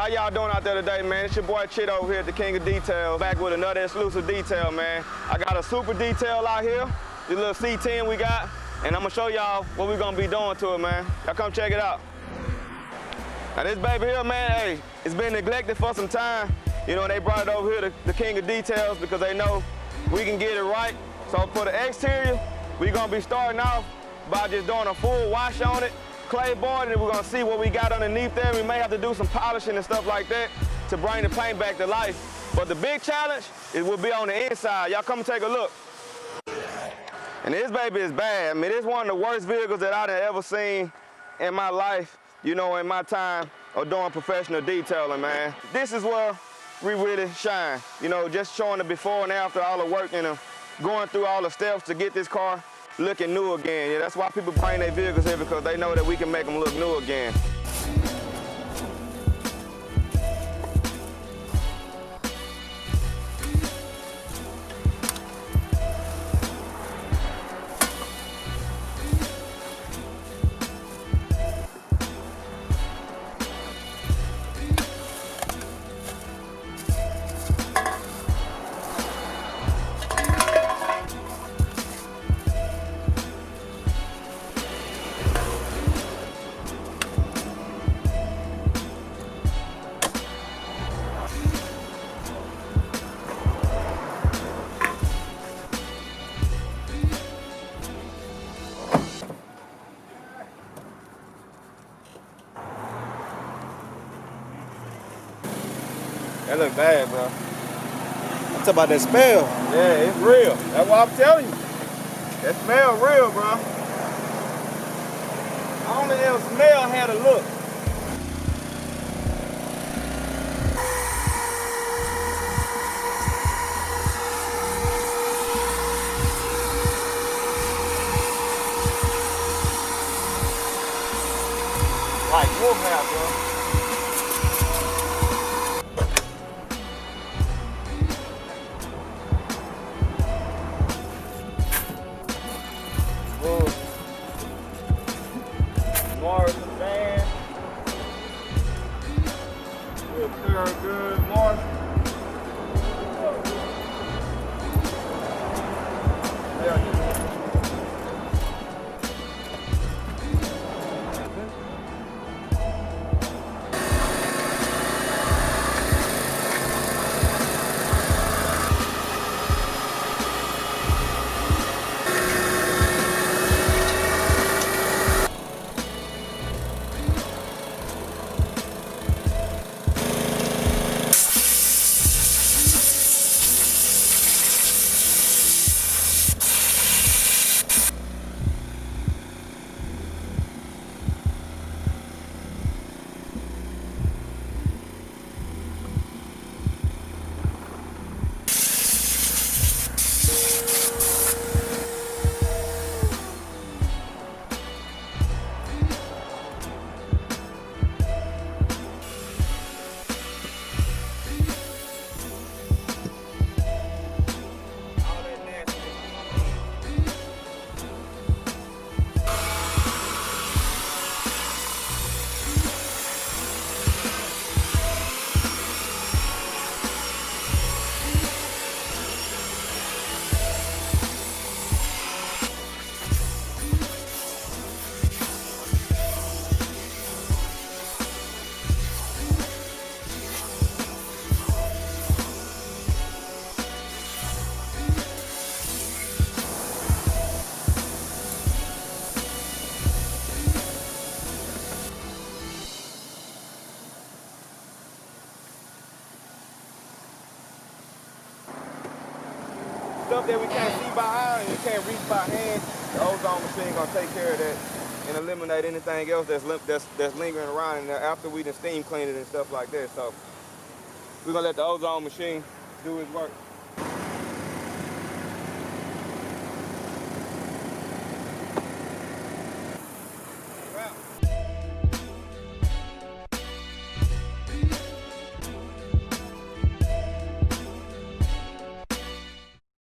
How y'all doing out there today, man? It's your boy Chit over here at the King of Details, back with another exclusive detail, man. I got a super detail out here, this little C-10 we got, and I'm gonna show y'all what we're gonna be doing to it, man. Y'all come check it out. Now this baby here, man, hey, it's been neglected for some time. You know, they brought it over here to the King of Details because they know we can get it right. So for the exterior, we're gonna be starting off by just doing a full wash on it, clay-board, and we're gonna see what we got underneath there. We may have to do some polishing and stuff like that to bring the paint back to life. But the big challenge, it will be on the inside. Y'all come and take a look. And this baby is bad. I mean, it's one of the worst vehicles that I've ever seen in my life, you know, in my time of doing professional detailing, man. This is where we really shine. You know, just showing the before and after, all the work and going through all the steps to get this car looking new again. Yeah, that's why people bring their vehicles here, because they know that we can make them look new again. That look bad, bro. I'm talking about that smell. Yeah, it's real. That's what I'm telling you. That smell real, bro. Only the smell had a look. Like wolf house, bro. Norris van. Good, Norris. Stuff that we can't see by eye and we can't reach by hand, the ozone machine gonna take care of that and eliminate anything else that's lingering around in there after we done steam clean it and stuff like that. So we're gonna let the ozone machine do its work.